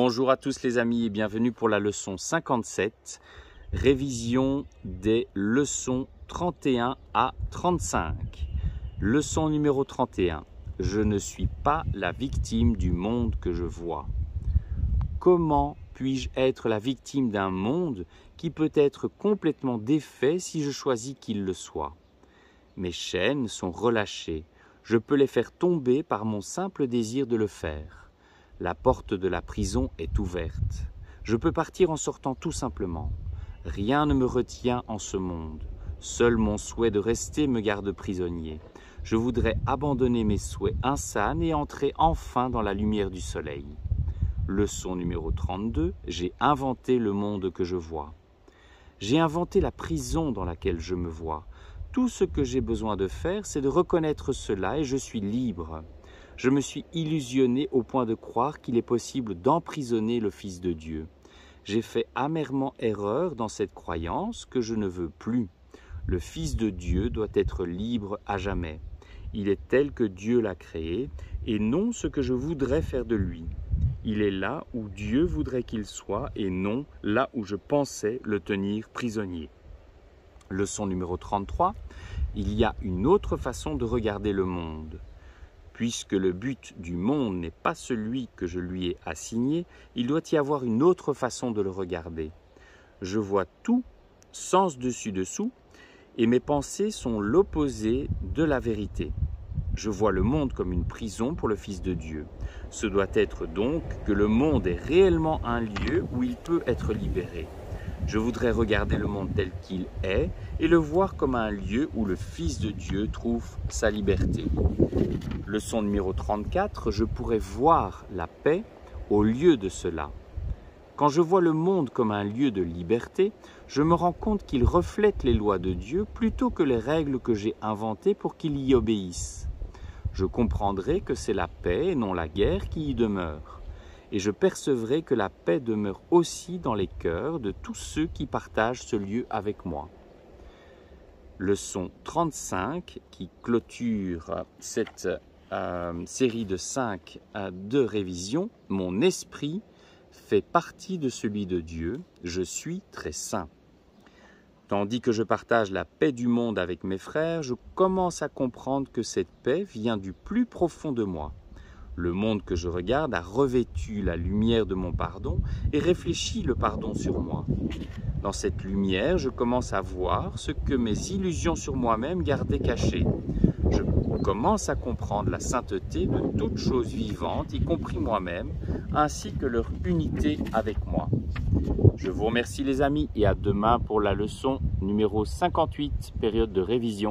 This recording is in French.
Bonjour à tous les amis et bienvenue pour la leçon 57, révision des leçons 31 à 35. Leçon numéro 31. Je ne suis pas la victime du monde que je vois. Comment puis-je être la victime d'un monde qui peut être complètement défait si je choisis qu'il le soit? Mes chaînes sont relâchées, je peux les faire tomber par mon simple désir de le faire. La porte de la prison est ouverte. Je peux partir en sortant tout simplement. Rien ne me retient en ce monde. Seul mon souhait de rester me garde prisonnier. Je voudrais abandonner mes souhaits insanes et entrer enfin dans la lumière du soleil. Leçon numéro 32. J'ai inventé le monde que je vois. J'ai inventé la prison dans laquelle je me vois. Tout ce que j'ai besoin de faire, c'est de reconnaître cela et je suis libre. Je me suis illusionné au point de croire qu'il est possible d'emprisonner le Fils de Dieu. J'ai fait amèrement erreur dans cette croyance que je ne veux plus. Le Fils de Dieu doit être libre à jamais. Il est tel que Dieu l'a créé et non ce que je voudrais faire de lui. Il est là où Dieu voudrait qu'il soit et non là où je pensais le tenir prisonnier. Leçon numéro 33. Il y a une autre façon de regarder le monde. Puisque le but du monde n'est pas celui que je lui ai assigné, il doit y avoir une autre façon de le regarder. Je vois tout sens dessus-dessous et mes pensées sont l'opposé de la vérité. Je vois le monde comme une prison pour le Fils de Dieu. Ce doit être donc que le monde est réellement un lieu où il peut être libéré. Je voudrais regarder le monde tel qu'il est et le voir comme un lieu où le Fils de Dieu trouve sa liberté. Leçon numéro 34, je pourrais voir la paix au lieu de cela. Quand je vois le monde comme un lieu de liberté, je me rends compte qu'il reflète les lois de Dieu plutôt que les règles que j'ai inventées pour qu'il y obéisse. Je comprendrai que c'est la paix et non la guerre qui y demeure. Et je percevrai que la paix demeure aussi dans les cœurs de tous ceux qui partagent ce lieu avec moi. Leçon 35 qui clôture cette série de 5 de révision. Mon esprit fait partie de celui de Dieu, je suis très saint. Tandis que je partage la paix du monde avec mes frères, je commence à comprendre que cette paix vient du plus profond de moi. Le monde que je regarde a revêtu la lumière de mon pardon et réfléchit le pardon sur moi. Dans cette lumière, je commence à voir ce que mes illusions sur moi-même gardaient caché. Je commence à comprendre la sainteté de toute chose vivante, y compris moi-même, ainsi que leur unité avec moi. Je vous remercie les amis et à demain pour la leçon numéro 58, période de révision.